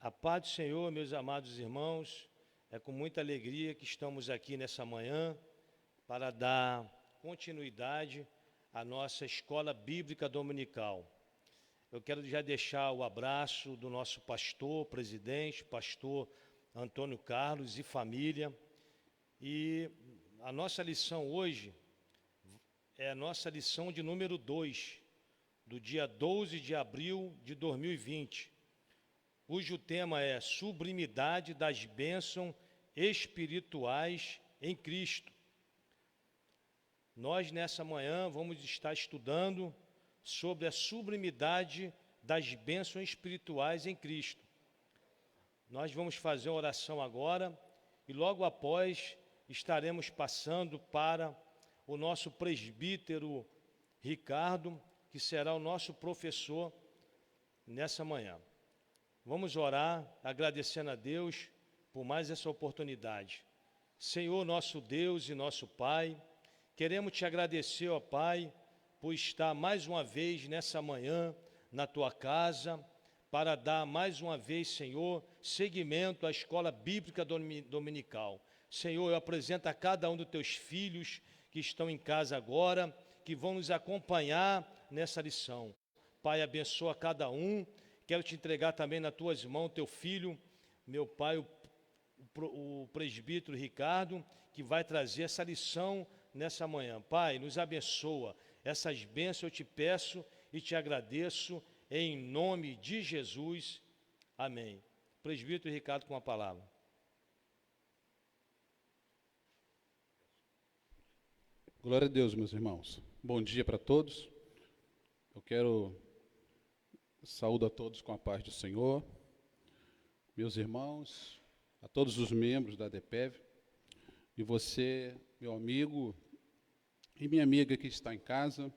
A paz do Senhor, meus amados irmãos, é com muita alegria que estamos aqui nessa manhã para dar continuidade à nossa escola bíblica dominical. Eu quero já deixar o abraço do nosso pastor, presidente, pastor Antônio Carlos e família. E a nossa lição hoje é a nossa lição de número 2, do dia 12 de abril de 2020. Cujo tema é sublimidade das bênçãos espirituais em Cristo. Nós, nessa manhã, vamos estar estudando sobre a sublimidade das bênçãos espirituais em Cristo. Nós vamos fazer uma oração agora e logo após estaremos passando para o nosso presbítero Ricardo, que será o nosso professor nessa manhã. Vamos orar, agradecendo a Deus por mais essa oportunidade. Senhor, nosso Deus e nosso Pai, queremos te agradecer, ó Pai, por estar mais uma vez nessa manhã na tua casa, para dar mais uma vez, Senhor, seguimento à escola bíblica dominical. Senhor, eu apresento a cada um dos teus filhos que estão em casa agora, que vão nos acompanhar nessa lição. Pai, abençoa cada um. Quero te entregar também nas tuas mãos teu filho, meu pai, o presbítero Ricardo, que vai trazer essa lição nessa manhã. Pai, nos abençoa. Essas bênçãos eu te peço e te agradeço em nome de Jesus. Amém. Presbítero Ricardo com a palavra. Glória a Deus, meus irmãos. Bom dia para todos. Eu quero saúdo a todos com a paz do Senhor, meus irmãos, a todos os membros da ADPEV, e você, meu amigo e minha amiga que está em casa,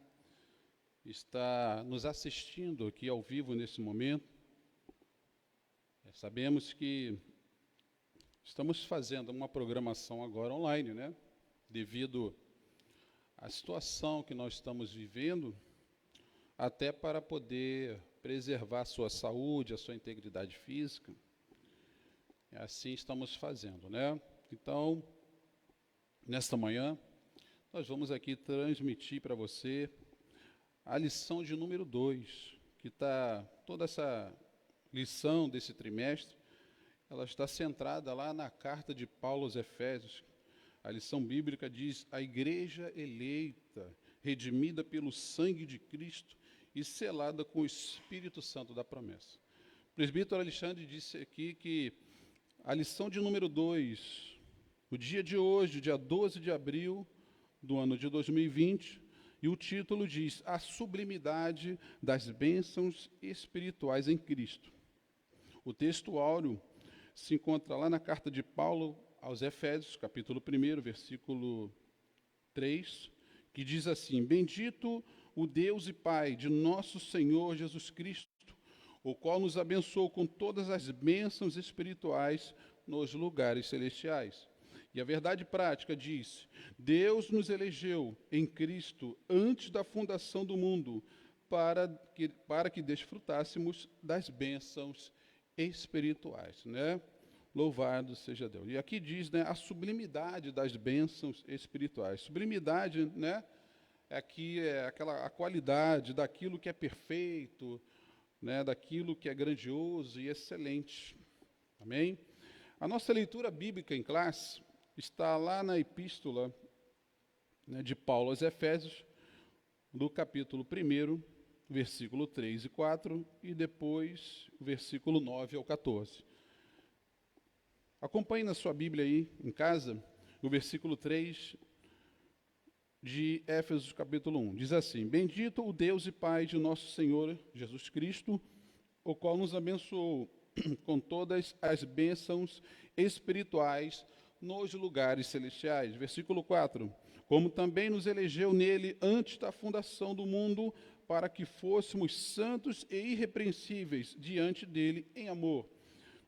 está nos assistindo aqui ao vivo nesse momento. Sabemos que estamos fazendo uma programação agora online, né? Devido à situação que nós estamos vivendo, até para poder preservar a sua saúde, a sua integridade física. Assim estamos fazendo, né? Então, nesta manhã, nós vamos aqui transmitir para você a lição de número 2, que está, toda essa lição desse trimestre, ela está centrada lá na carta de Paulo aos Efésios. A lição bíblica diz: a igreja eleita, redimida pelo sangue de Cristo e selada com o Espírito Santo da promessa. O presbítero Alexandre disse aqui que a lição de número 2, o dia de hoje, dia 12 de abril do ano de 2020, e o título diz: a sublimidade das bênçãos espirituais em Cristo. O texto áureo se encontra lá na carta de Paulo aos Efésios, capítulo 1, versículo 3, que diz assim: bendito o Deus e Pai de nosso Senhor Jesus Cristo, o qual nos abençoou com todas as bênçãos espirituais nos lugares celestiais. E a verdade prática diz: Deus nos elegeu em Cristo antes da fundação do mundo, para que desfrutássemos das bênçãos espirituais, né? Louvado seja Deus. E aqui diz, né, a sublimidade das bênçãos espirituais. Sublimidade, né? Aqui é a qualidade daquilo que é perfeito, né, daquilo que é grandioso e excelente. Amém? A nossa leitura bíblica em classe está lá na epístola, né, de Paulo aos Efésios, do capítulo 1, versículo 3 e 4, e depois o versículo 9 ao 14. Acompanhe na sua Bíblia aí, em casa, o versículo 3 de Éfesos capítulo 1. Diz assim: bendito o Deus e Pai de nosso Senhor Jesus Cristo, o qual nos abençoou com todas as bênçãos espirituais nos lugares celestiais. Versículo 4. Como também nos elegeu nele antes da fundação do mundo, para que fôssemos santos e irrepreensíveis diante dele em amor.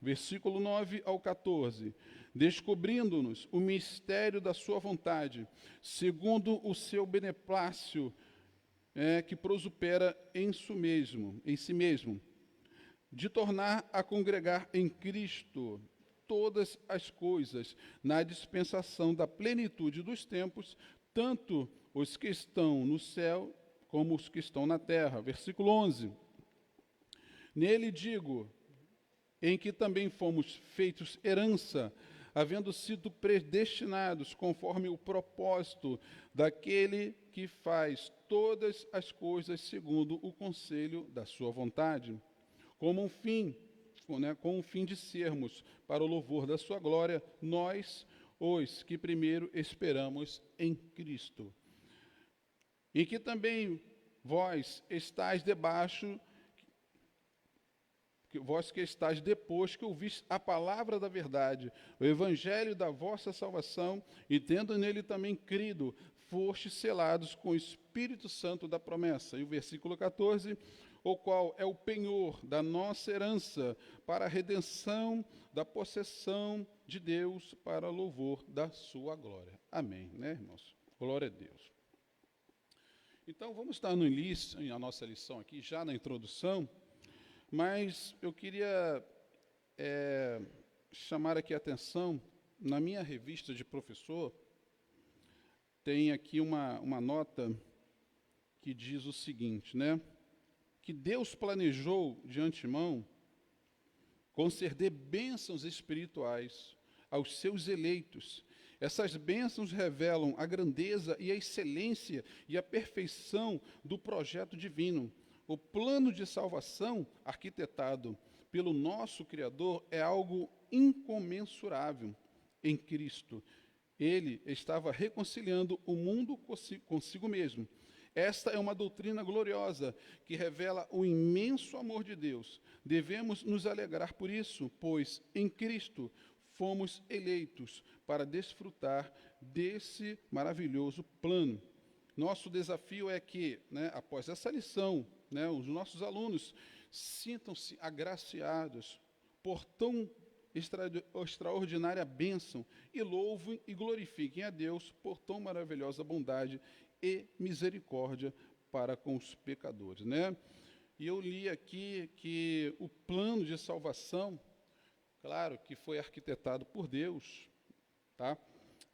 Versículo 9 ao 14, descobrindo-nos o mistério da sua vontade, segundo o seu beneplácito, que prosupera em si mesmo, de tornar a congregar em Cristo todas as coisas, na dispensação da plenitude dos tempos, tanto os que estão no céu como os que estão na terra. Versículo 11. Nele digo, em que também fomos feitos herança, havendo sido predestinados conforme o propósito daquele que faz todas as coisas segundo o conselho da sua vontade, com o fim de sermos, para o louvor da sua glória, nós, os que primeiro esperamos em Cristo. Em que também vós estáis debaixo, vós que estáis depois que ouvis a palavra da verdade, o evangelho da vossa salvação, e tendo nele também crido, fostes selados com o Espírito Santo da promessa. E o versículo 14, o qual é o penhor da nossa herança, para a redenção da possessão de Deus, para louvor da sua glória. Amém, né, irmãos? Glória a Deus. Então, vamos estar no início, a nossa lição aqui, já na introdução, mas eu queria chamar aqui a atenção, na minha revista de professor, tem aqui uma nota que diz o seguinte, né? Que Deus planejou de antemão conceder bênçãos espirituais aos seus eleitos. Essas bênçãos revelam a grandeza e a excelência e a perfeição do projeto divino. O plano de salvação arquitetado pelo nosso Criador é algo incomensurável em Cristo. Ele estava reconciliando o mundo consigo mesmo. Esta é uma doutrina gloriosa que revela o imenso amor de Deus. Devemos nos alegrar por isso, pois em Cristo fomos eleitos para desfrutar desse maravilhoso plano. Nosso desafio é que, após essa lição, os nossos alunos sintam-se agraciados por tão extraordinária bênção e louvem e glorifiquem a Deus por tão maravilhosa bondade e misericórdia para com os pecadores, E eu li aqui que o plano de salvação, claro que foi arquitetado por Deus, tá?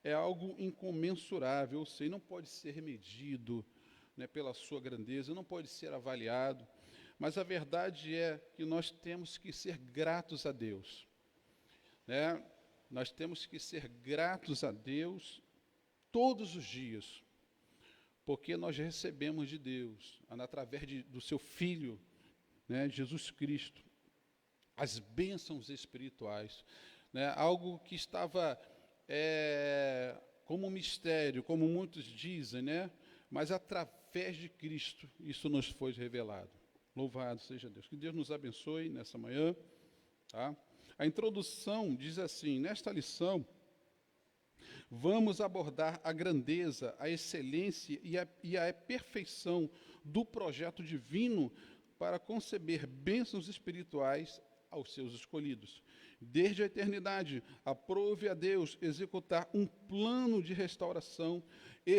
É algo incomensurável, ou seja, não pode ser medido, pela sua grandeza, não pode ser avaliado, mas a verdade é que nós temos que ser gratos a Deus, Nós temos que ser gratos a Deus todos os dias, porque nós recebemos de Deus, através do seu Filho, Jesus Cristo, as bênçãos espirituais, algo que estava como um mistério, como muitos dizem, mas através de Cristo isso nos foi revelado. Louvado seja Deus. Que Deus nos abençoe nessa manhã. Tá? A introdução diz assim, nesta lição, vamos abordar a grandeza, a excelência e a perfeição do projeto divino para conceber bênçãos espirituais aos seus escolhidos. Desde a eternidade, aprove a Deus executar um plano de restauração e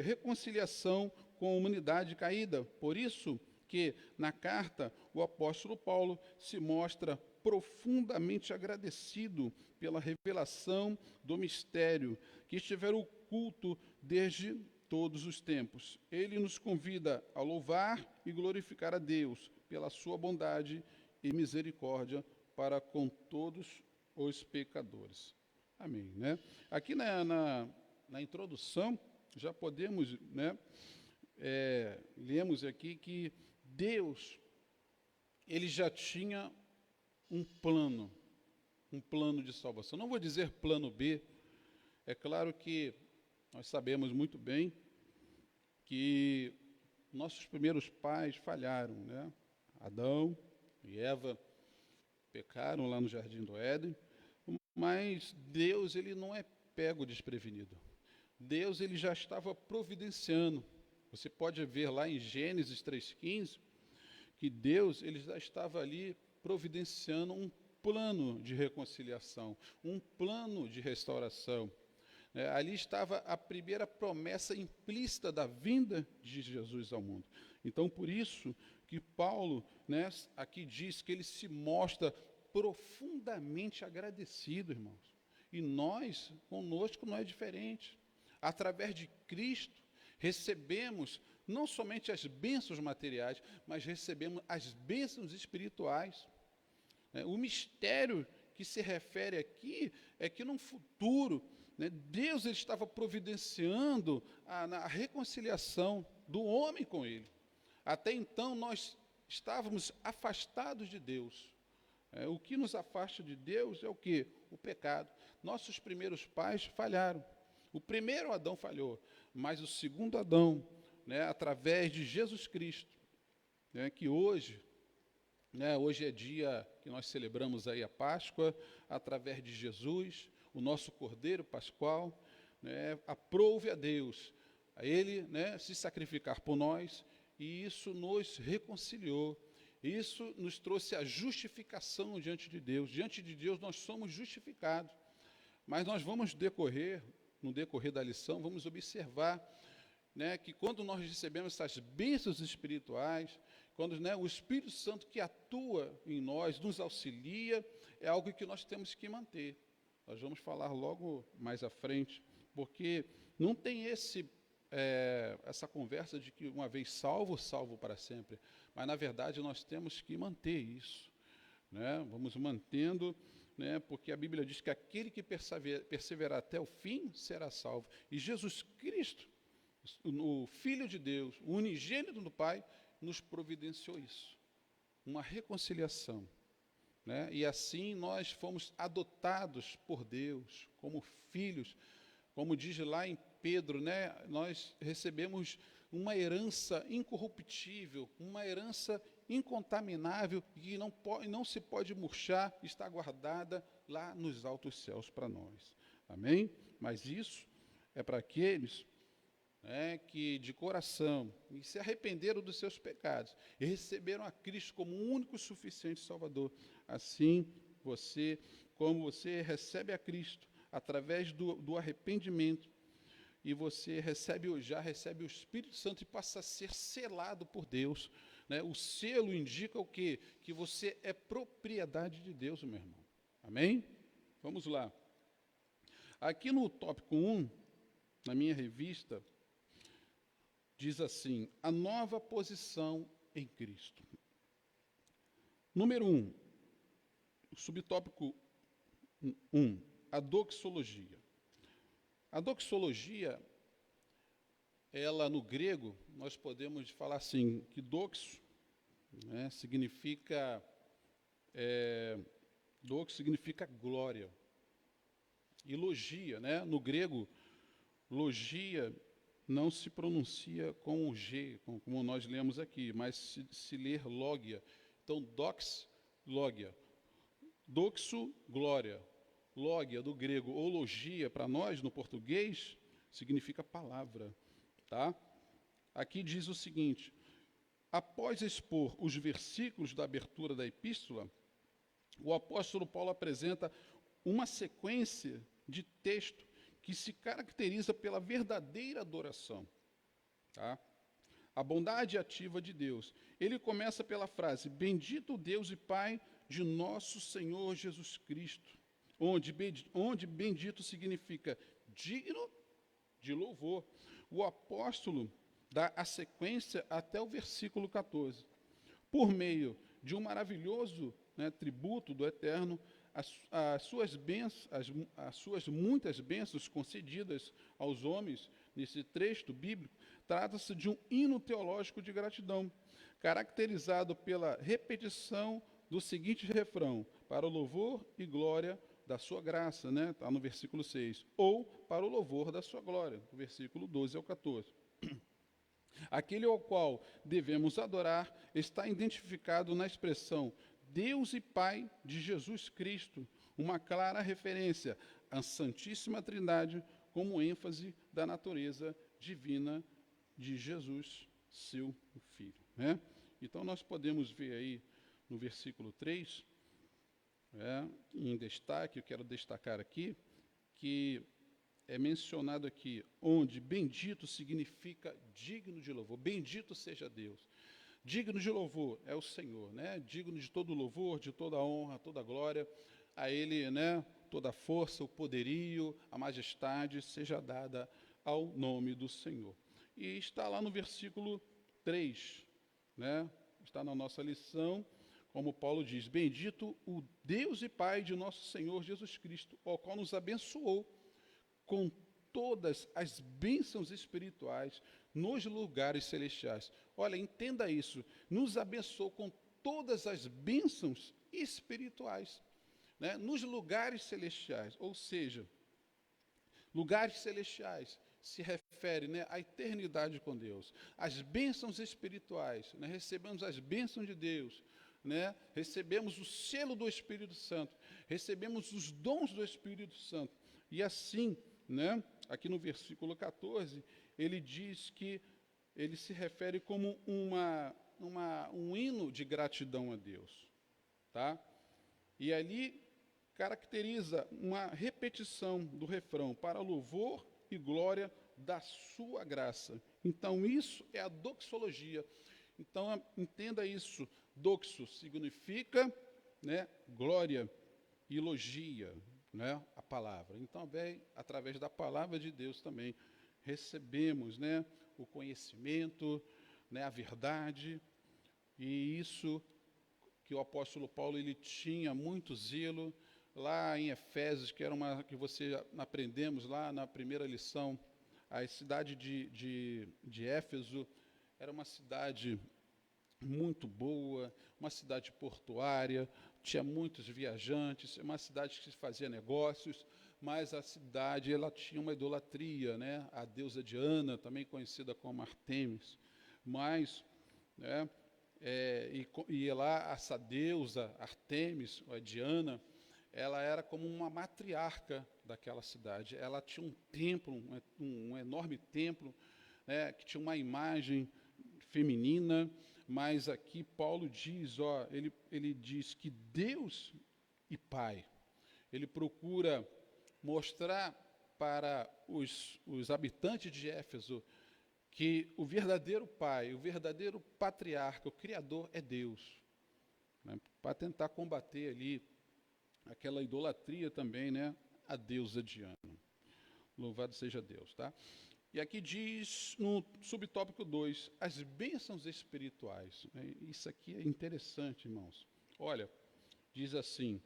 reconciliação com a humanidade caída. Por isso que, na carta, o apóstolo Paulo se mostra profundamente agradecido pela revelação do mistério que estiver oculto desde todos os tempos. Ele nos convida a louvar e glorificar a Deus pela sua bondade e misericórdia para com todos os pecadores. Amém, Aqui na introdução, já podemos, lemos aqui que Deus, ele já tinha um plano de salvação. Não vou dizer plano B, é claro que nós sabemos muito bem que nossos primeiros pais falharam, Adão e Eva pecaram lá no Jardim do Éden, mas Deus, ele não é pego desprevenido. Deus, ele já estava providenciando. Você pode ver lá em Gênesis 3,15, que Deus, ele já estava ali providenciando um plano de reconciliação, um plano de restauração. Ali estava a primeira promessa implícita da vinda de Jesus ao mundo. Então, por isso que Paulo, né, aqui diz que ele se mostra profundamente agradecido, irmãos. E nós, conosco, não é diferente. Através de Cristo, recebemos não somente as bênçãos materiais, mas recebemos as bênçãos espirituais. O mistério que se refere aqui é que no futuro, né, Deus ele estava providenciando a reconciliação do homem com ele. Até então nós estávamos afastados de Deus. O que nos afasta de Deus é o quê? O pecado. Nossos primeiros pais falharam. O primeiro Adão falhou, mas o segundo Adão, né, através de Jesus Cristo, né, que hoje é dia que nós celebramos aí a Páscoa, através de Jesus, o nosso Cordeiro Pascual, né, aprove a Deus, a Ele, né, se sacrificar por nós, e isso nos reconciliou, isso nos trouxe a justificação diante de Deus. Diante de Deus nós somos justificados, mas nós vamos no decorrer da lição, vamos observar, né, que quando nós recebemos essas bênçãos espirituais, quando, né, o Espírito Santo que atua em nós, nos auxilia, é algo que nós temos que manter. Nós vamos falar logo mais à frente, porque não tem essa conversa de que uma vez salvo, salvo para sempre. Mas, na verdade, nós temos que manter isso, né? Vamos mantendo, né, porque a Bíblia diz que aquele que perseverar até o fim será salvo. E Jesus Cristo, o Filho de Deus, o unigênito do Pai, nos providenciou isso, uma reconciliação, né? E assim nós fomos adotados por Deus como filhos, como diz lá em Pedro, né? Nós recebemos uma herança incorruptível, uma herança incontaminável, que não se pode murchar, está guardada lá nos altos céus para nós. Amém? Mas isso é para aqueles, né, que de coração e se arrependeram dos seus pecados e receberam a Cristo como o único e suficiente Salvador. Assim, como você recebe a Cristo através do arrependimento, e você já recebe o Espírito Santo e passa a ser selado por Deus, né? O selo indica o quê? Que você é propriedade de Deus, meu irmão. Amém? Vamos lá. Aqui no tópico 1, na minha revista, diz assim: a nova posição em Cristo. Número 1, subtópico 1, a doxologia. A doxologia, ela no grego, nós podemos falar assim, que doxo, né, significa glória. E logia, né, no grego, logia não se pronuncia com o G, como nós lemos aqui, mas se ler logia. Então, logia. Doxo, glória. Logia, do grego, ou logia, para nós, no português, significa palavra. Tá? Aqui diz o seguinte: após expor os versículos da abertura da epístola, o apóstolo Paulo apresenta uma sequência de texto que se caracteriza pela verdadeira adoração. Tá? A bondade ativa de Deus. Ele começa pela frase: bendito Deus e Pai de nosso Senhor Jesus Cristo, onde bendito significa digno de louvor. O apóstolo dá a sequência até o versículo 14. Por meio de um maravilhoso, né, tributo do Eterno, as suas muitas bênçãos concedidas aos homens, nesse trecho bíblico, trata-se de um hino teológico de gratidão, caracterizado pela repetição do seguinte refrão: para o louvor e glória da sua graça, né? Está no versículo 6, ou para o louvor da sua glória, do versículo 12 ao 14. Aquele ao qual devemos adorar está identificado na expressão Deus e Pai de Jesus Cristo, uma clara referência à Santíssima Trindade como ênfase da natureza divina de Jesus, seu Filho, né? Então, nós podemos ver aí no versículo 3, em destaque, eu quero destacar aqui, que é mencionado aqui, onde bendito significa digno de louvor. Bendito seja Deus. Digno de louvor é o Senhor, né? Digno de todo louvor, de toda honra, toda glória. A Ele, né? Toda a força, o poderio, a majestade seja dada ao nome do Senhor. E está lá no versículo 3, né? Está na nossa lição, como Paulo diz, bendito o Deus e Pai de nosso Senhor Jesus Cristo, ao qual nos abençoou com todas as bênçãos espirituais nos lugares celestiais. Olha, entenda isso, nos abençoou com todas as bênçãos espirituais, né, nos lugares celestiais, ou seja, lugares celestiais se refere, né, à eternidade com Deus. As bênçãos espirituais, né, recebemos as bênçãos de Deus, né, recebemos o selo do Espírito Santo, recebemos os dons do Espírito Santo. E assim, né, aqui no versículo 14, ele diz que ele se refere como um hino de gratidão a Deus. Tá? E ali caracteriza uma repetição do refrão, para louvor e glória da sua graça. Então, isso é a doxologia. Então, entenda isso. Doxo significa, né, glória, elogia, né, a palavra. Então, bem, através da palavra de Deus também recebemos, né, o conhecimento, né, a verdade, e isso que o apóstolo Paulo ele tinha muito zelo lá em Efésios, que era que você aprendemos lá na primeira lição. A cidade de Éfeso era uma cidade muito boa, uma cidade portuária, tinha muitos viajantes, uma cidade que se fazia negócios, mas a cidade ela tinha uma idolatria, né? A deusa Diana, também conhecida como Artemis, mas, né, e lá essa deusa Artemis, ou Diana, ela era como uma matriarca daquela cidade. Ela tinha um templo, um enorme templo, né, que tinha uma imagem feminina, mas aqui Paulo diz, ele diz que Deus e Pai, ele procura mostrar para os habitantes de Éfeso que o verdadeiro pai, o verdadeiro patriarca, o Criador é Deus, né, para tentar combater ali aquela idolatria também, né, a deusa Diana. Louvado seja Deus, tá? E aqui diz, no subtópico 2, as bênçãos espirituais. Né, isso aqui é interessante, irmãos. Olha, diz assim,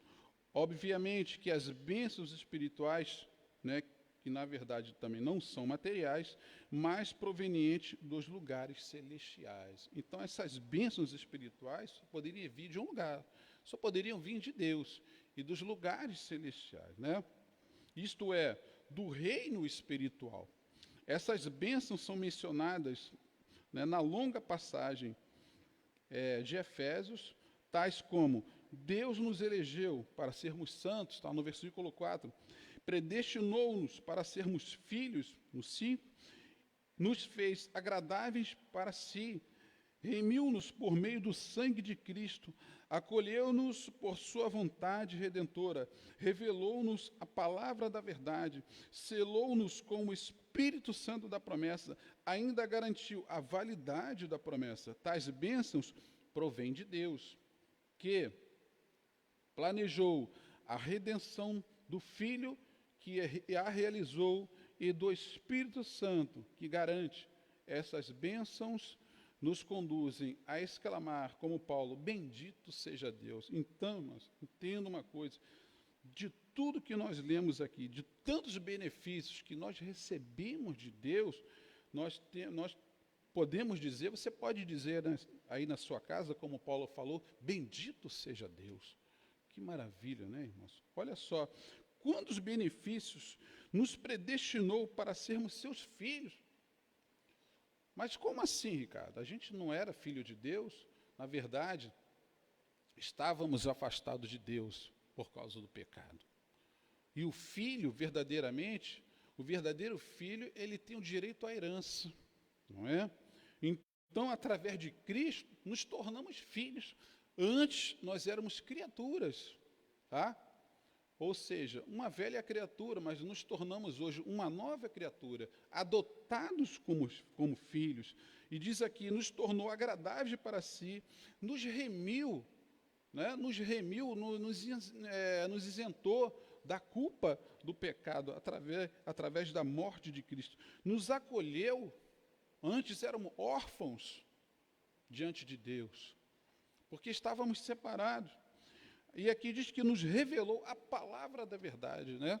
obviamente que as bênçãos espirituais, né, que na verdade também não são materiais, mas provenientes dos lugares celestiais. Então, essas bênçãos espirituais só poderiam vir de um lugar, só poderiam vir de Deus e dos lugares celestiais, né? Isto é, do reino espiritual. Essas bênçãos são mencionadas, né, na longa passagem de Efésios, tais como Deus nos elegeu para sermos santos, está no versículo 4, predestinou-nos para sermos filhos, no 5, nos fez agradáveis para si, remiu-nos por meio do sangue de Cristo, acolheu-nos por sua vontade redentora, revelou-nos a palavra da verdade, selou-nos com o Espírito Santo da promessa, ainda garantiu a validade da promessa. Tais bênçãos provêm de Deus, que planejou a redenção do Filho, que a realizou, e do Espírito Santo, que garante. Essas bênçãos nos conduzem a exclamar, como Paulo, bendito seja Deus. Então, mas entenda uma coisa, de tudo que nós lemos aqui, de tantos benefícios que nós recebemos de Deus, nós podemos dizer, você pode dizer, né, aí na sua casa, como Paulo falou, bendito seja Deus. Que maravilha, né, irmãos? Olha só, quantos benefícios nos predestinou para sermos seus filhos. Mas como assim, Ricardo? A gente não era filho de Deus? Na verdade, estávamos afastados de Deus por causa do pecado. E o filho, verdadeiramente, o verdadeiro filho, ele tem o direito à herança, não é? Então, através de Cristo, nos tornamos filhos. Antes, nós éramos criaturas, tá? Ou seja, uma velha criatura, mas nos tornamos hoje uma nova criatura, adotados como filhos. E diz aqui, nos tornou agradável para si, nos remiu, né? Nos isentou da culpa do pecado através da morte de Cristo. Nos acolheu, antes éramos órfãos diante de Deus, porque estávamos separados. E aqui diz que nos revelou a palavra da verdade, né?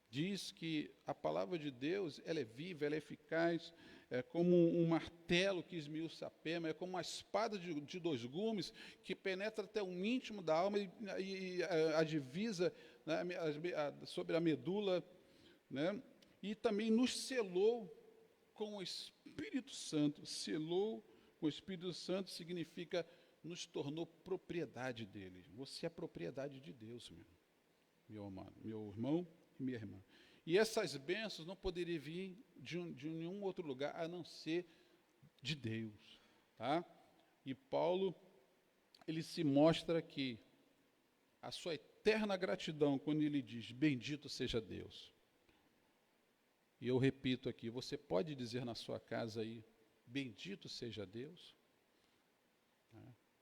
Diz que a palavra de Deus, ela é viva, ela é eficaz, é como um martelo que esmiuça a pena, é como uma espada de dois gumes que penetra até o íntimo da alma e a divisa, né, sobre a medula, né? E também nos selou com o Espírito Santo. Selou com o Espírito Santo significa nos tornou propriedade dele. Você é propriedade de Deus, meu amado, meu irmão e minha irmã. E essas bênçãos não poderiam vir de nenhum outro lugar a não ser de Deus, tá? E Paulo, ele se mostra aqui a sua eterna gratidão quando ele diz: bendito seja Deus. E eu repito aqui, você pode dizer na sua casa aí: bendito seja Deus?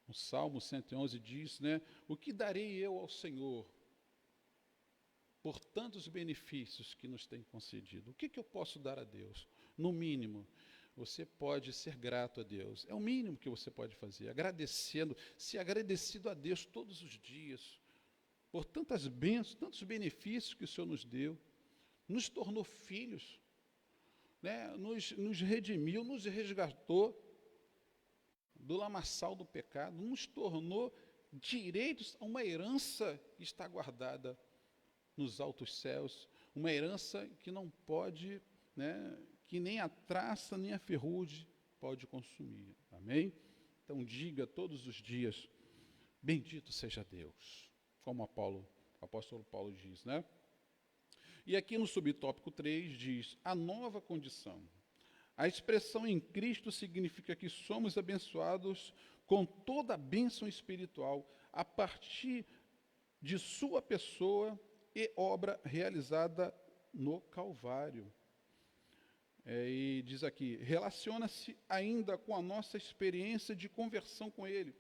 O Salmo 111 diz, né? O que darei eu ao Senhor por tantos benefícios que nos tem concedido? O que eu posso dar a Deus? No mínimo, você pode ser grato a Deus. É o mínimo que você pode fazer, agradecendo, ser agradecido a Deus todos os dias, por tantas bênçãos, tantos benefícios que o Senhor nos deu, nos tornou filhos, né? Nos redimiu, nos resgatou do lamaçal do pecado, nos tornou direitos a uma herança que está guardada nos altos céus, uma herança que não pode, né, que nem a traça nem a ferrugem pode consumir. Amém? Então diga todos os dias: bendito seja Deus, como o apóstolo Paulo diz, né? E aqui no subtópico 3 diz: a nova condição. A expressão em Cristo significa que somos abençoados com toda a bênção espiritual a partir de sua pessoa e obra realizada no Calvário. E diz aqui, relaciona-se ainda com a nossa experiência de conversão com Ele.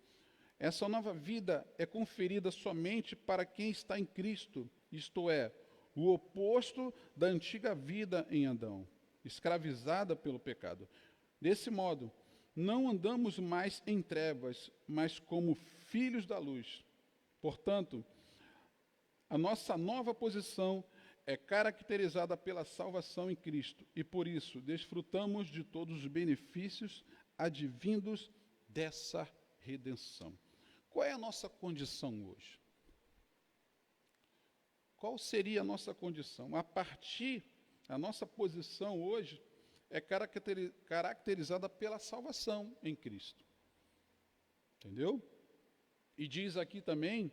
Essa nova vida é conferida somente para quem está em Cristo, isto é, o oposto da antiga vida em Adão, escravizada pelo pecado. Desse modo, não andamos mais em trevas, mas como filhos da luz. Portanto, a nossa nova posição é caracterizada pela salvação em Cristo e, por isso, desfrutamos de todos os benefícios advindos dessa redenção. Qual é a nossa condição hoje? Qual seria a nossa condição? A nossa posição hoje é caracterizada pela salvação em Cristo. Entendeu? E diz aqui também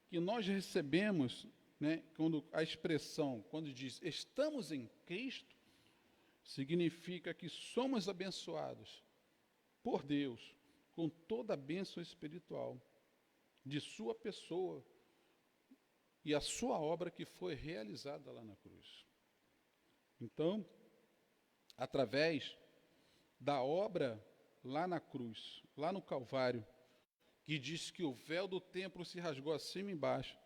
que nós recebemos, né, quando diz estamos em Cristo, significa que somos abençoados por Deus com toda a bênção espiritual de sua pessoa e a sua obra que foi realizada lá na cruz. Então, através da obra lá na cruz, lá no Calvário, que diz que o véu do templo se rasgou acima e embaixo,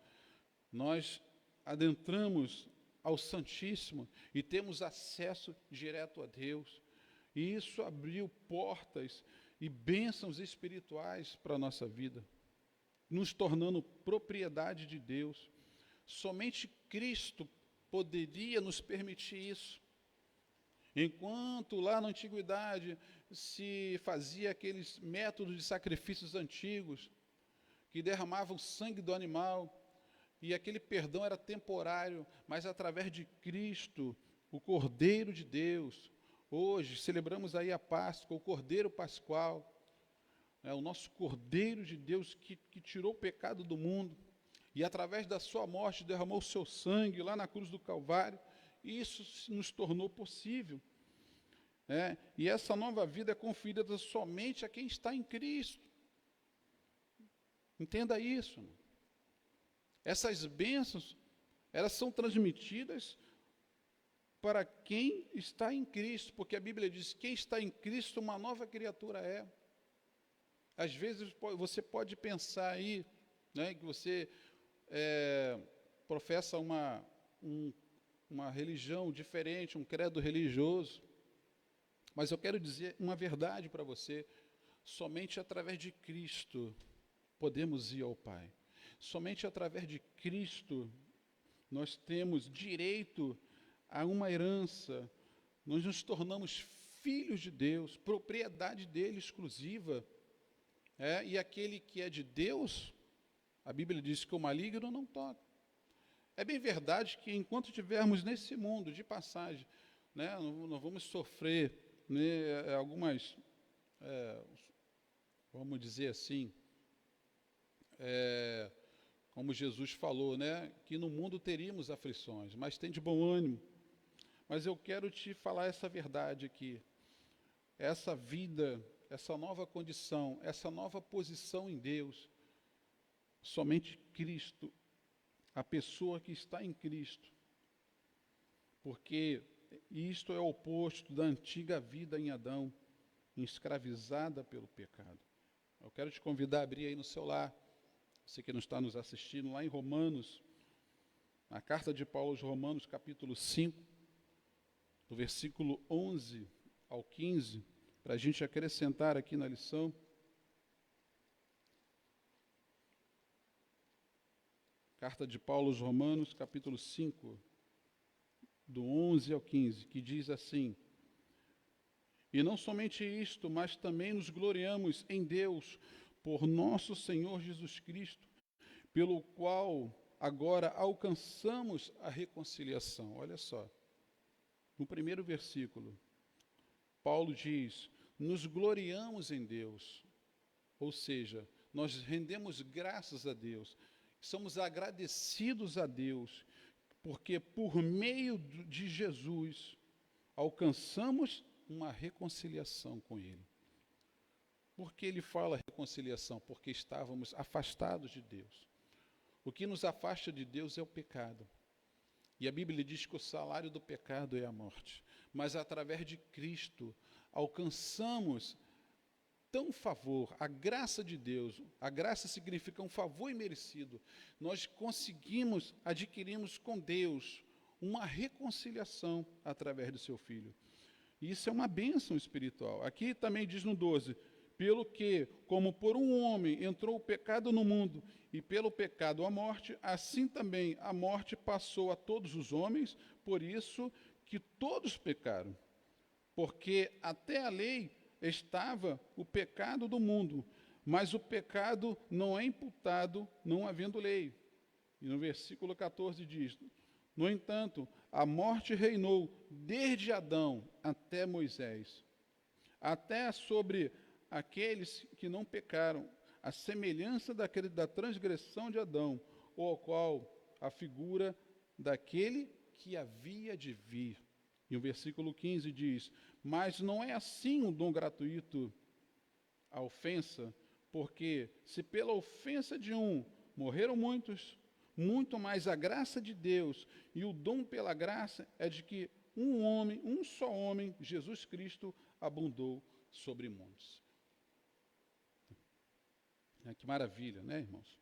nós adentramos ao Santíssimo e temos acesso direto a Deus. E isso abriu portas e bênçãos espirituais para a nossa vida, nos tornando propriedade de Deus. Somente Cristo poderia nos permitir isso. Enquanto lá na antiguidade se fazia aqueles métodos de sacrifícios antigos, que derramavam sangue do animal, e aquele perdão era temporário, mas através de Cristo, o Cordeiro de Deus, hoje celebramos aí a Páscoa, o Cordeiro Pascual, o nosso Cordeiro de Deus que tirou o pecado do mundo, e através da sua morte derramou o seu sangue lá na cruz do Calvário, e isso nos tornou possível. E essa nova vida é conferida somente a quem está em Cristo. Entenda isso. Essas bênçãos, elas são transmitidas para quem está em Cristo, porque a Bíblia diz que quem está em Cristo, uma nova criatura é. Às vezes você pode pensar aí, né, que você professa uma religião diferente, um credo religioso, mas eu quero dizer uma verdade para você: somente através de Cristo podemos ir ao Pai. Somente através de Cristo nós temos direito a uma herança, nós nos tornamos filhos de Deus, propriedade dele exclusiva. E aquele que é de Deus, a Bíblia diz que o maligno não toca. É bem verdade que enquanto estivermos nesse mundo de passagem, né, nós vamos sofrer, né, algumas, vamos dizer assim, como Jesus falou, né, que no mundo teríamos aflições, mas tem de bom ânimo. Mas eu quero te falar essa verdade aqui. Essa vida, essa nova condição, essa nova posição em Deus, somente Cristo, a pessoa que está em Cristo, porque isto é o oposto da antiga vida em Adão, escravizada pelo pecado. Eu quero te convidar a abrir aí no seu lar, você que não está nos assistindo, lá em Romanos, na carta de Paulo aos Romanos, capítulo 5, do versículo 11 ao 15, para a gente acrescentar aqui na lição. Carta de Paulo aos Romanos, capítulo 5, do 11 ao 15, que diz assim: E não somente isto, mas também nos gloriamos em Deus, por nosso Senhor Jesus Cristo, pelo qual agora alcançamos a reconciliação. Olha só, no primeiro versículo, Paulo diz: nos gloriamos em Deus, ou seja, nós rendemos graças a Deus, somos agradecidos a Deus, porque por meio de Jesus alcançamos uma reconciliação com Ele. Por que ele fala reconciliação? Porque estávamos afastados de Deus. O que nos afasta de Deus é o pecado. E a Bíblia diz que o salário do pecado é a morte. Mas através de Cristo alcançamos tão favor, a graça de Deus. A graça significa um favor imerecido. Nós conseguimos, adquirimos com Deus uma reconciliação através do seu Filho. E isso é uma bênção espiritual. Aqui também diz no 12: pelo que, como por um homem entrou o pecado no mundo, e pelo pecado a morte, assim também a morte passou a todos os homens, por isso que todos pecaram. Porque até a lei estava o pecado do mundo, mas o pecado não é imputado não havendo lei. E no versículo 14 diz: no entanto, a morte reinou desde Adão até Moisés, até sobre aqueles que não pecaram, a semelhança da transgressão de Adão, o qual a figura daquele que havia de vir. E o versículo 15 diz: mas não é assim um dom gratuito a ofensa, porque se pela ofensa de um morreram muitos, muito mais a graça de Deus e o dom pela graça é de que um só homem, Jesus Cristo, abundou sobre muitos. Que maravilha, né, irmãos?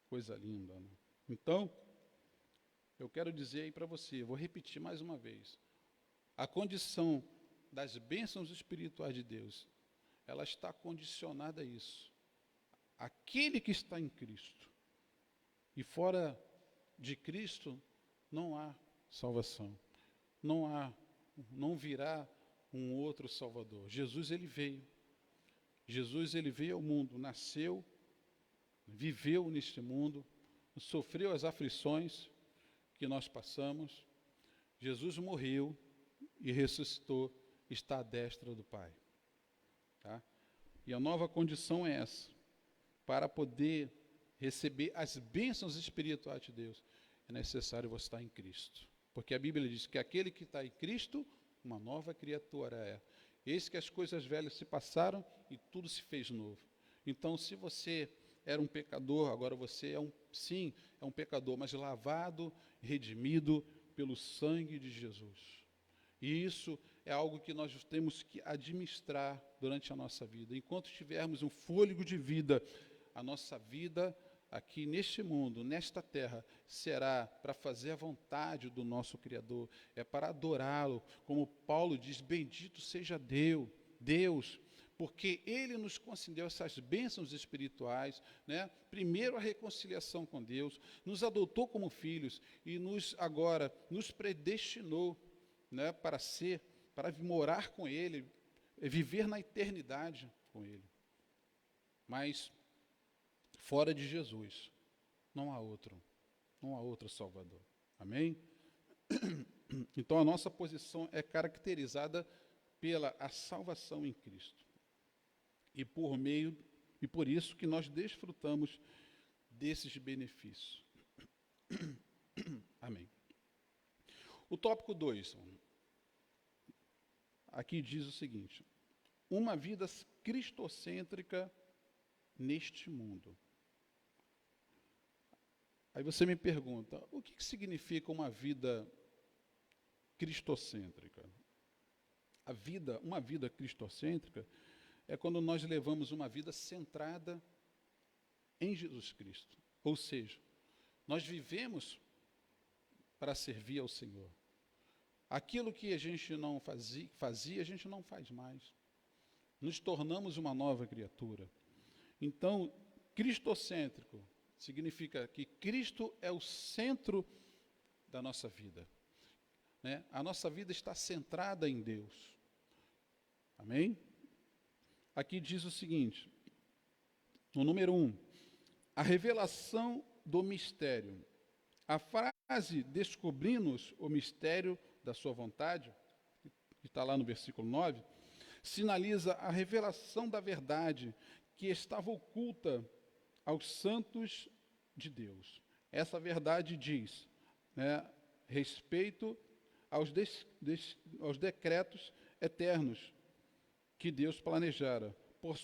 Coisa linda, né? Então, eu quero dizer aí para você, vou repetir mais uma vez, a condição das bênçãos espirituais de Deus, ela está condicionada a isso. Aquele que está em Cristo, e fora de Cristo, não há salvação. Não virá um outro Salvador. Jesus, ele veio. Jesus, ele veio ao mundo, nasceu, viveu neste mundo, sofreu as aflições que nós passamos. Jesus morreu e ressuscitou, está à destra do Pai. Tá? E a nova condição é essa, para poder receber as bênçãos espirituais de Deus, é necessário você estar em Cristo. Porque a Bíblia diz que aquele que está em Cristo, uma nova criatura é. Eis que as coisas velhas se passaram e tudo se fez novo. Então, se você era um pecador, agora você sim, é um pecador, mas lavado, redimido pelo sangue de Jesus. E isso é algo que nós temos que administrar durante a nossa vida. Enquanto tivermos um fôlego de vida, a nossa vida aqui neste mundo, nesta terra, será para fazer a vontade do nosso Criador, é para adorá-lo, como Paulo diz, bendito seja Deus, porque Ele nos concedeu essas bênçãos espirituais, né? Primeiro a reconciliação com Deus, nos adotou como filhos e agora nos predestinou, né, para morar com Ele, viver na eternidade com Ele. Mas fora de Jesus, não há outro Salvador. Amém? Então a nossa posição é caracterizada pela a salvação em Cristo. E por isso que nós desfrutamos desses benefícios. Amém. O tópico 2, aqui diz o seguinte: uma vida cristocêntrica neste mundo. Aí você me pergunta, o que significa uma vida cristocêntrica? Uma vida cristocêntrica é quando nós levamos uma vida centrada em Jesus Cristo. Ou seja, nós vivemos para servir ao Senhor. Aquilo que a gente não fazia, a gente não faz mais. Nos tornamos uma nova criatura. Então, cristocêntrico significa que Cristo é o centro da nossa vida, né? A nossa vida está centrada em Deus. Amém? Aqui diz o seguinte, no número 1, a revelação do mistério. A frase descobrimos o mistério da sua vontade, que está lá no versículo 9, sinaliza a revelação da verdade que estava oculta aos santos de Deus. Essa verdade diz, né, respeito aos decretos eternos que Deus planejara por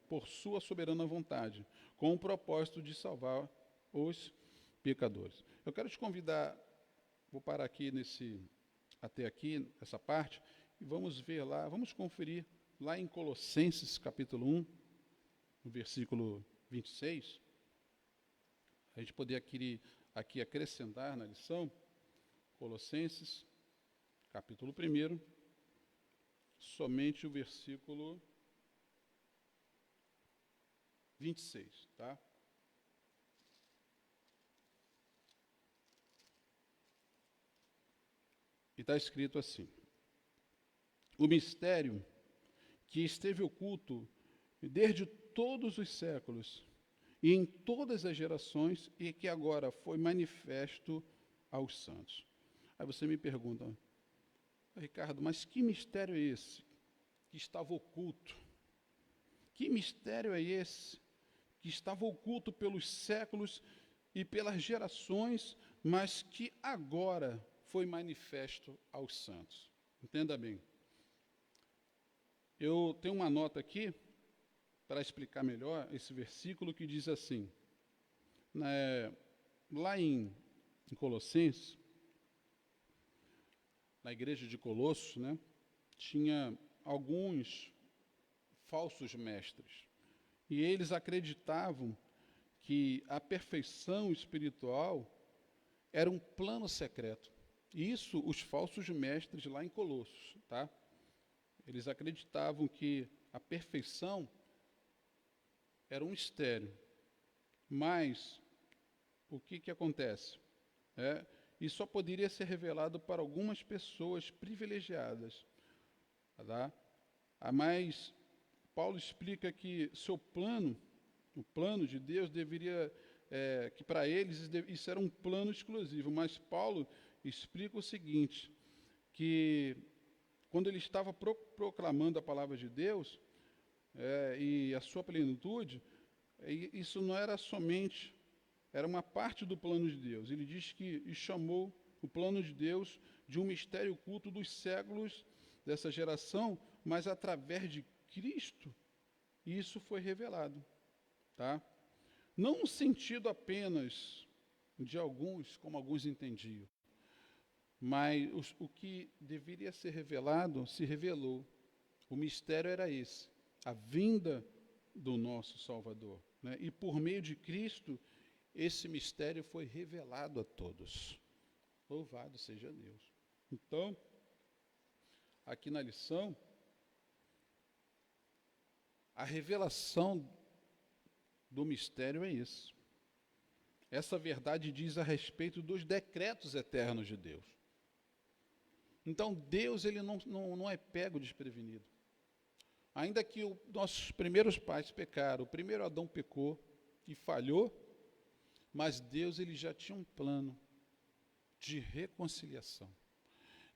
por sua soberana vontade, com o propósito de salvar os pecadores. Eu quero te convidar, vou parar aqui até aqui, essa parte, e vamos ver lá, vamos conferir lá em Colossenses capítulo 1, no versículo 26, a gente poder aqui acrescentar na lição, Colossenses capítulo 1, somente o versículo 26, tá? E está escrito assim: o mistério que esteve oculto desde todos os séculos e em todas as gerações e que agora foi manifesto aos santos. Aí você me pergunta, Ricardo, mas que mistério é esse que estava oculto? Que mistério é esse que estava oculto pelos séculos e pelas gerações, mas que agora foi manifesto aos santos? Entenda bem. Eu tenho uma nota aqui para explicar melhor esse versículo que diz assim, lá em Colossenses, na igreja de Colossos, né, tinha alguns falsos mestres, e eles acreditavam que a perfeição espiritual era um plano secreto. Isso os falsos mestres lá em Colossos, tá? Eles acreditavam que a perfeição era um mistério. Mas o que acontece? Isso só poderia ser revelado para algumas pessoas privilegiadas. Tá? Mas Paulo explica que seu plano, o plano de Deus, que para eles isso era um plano exclusivo. Mas Paulo explica o seguinte, que quando ele estava proclamando a palavra de Deus, e a sua plenitude, isso não era somente, era uma parte do plano de Deus. Ele diz que chamou o plano de Deus de um mistério oculto dos séculos dessa geração, mas através de Cristo, E isso foi revelado, tá? Não no sentido apenas de alguns, como alguns entendiam, mas o que deveria ser revelado, se revelou. O mistério era esse, a vinda do nosso Salvador, né? E por meio de Cristo, esse mistério foi revelado a todos. Louvado seja Deus. Então, aqui na lição, a revelação do mistério é isso. Essa verdade diz a respeito dos decretos eternos de Deus. Então, Deus ele não é pego desprevenido. Ainda que nossos primeiros pais pecaram, o primeiro Adão pecou e falhou, mas Deus ele já tinha um plano de reconciliação.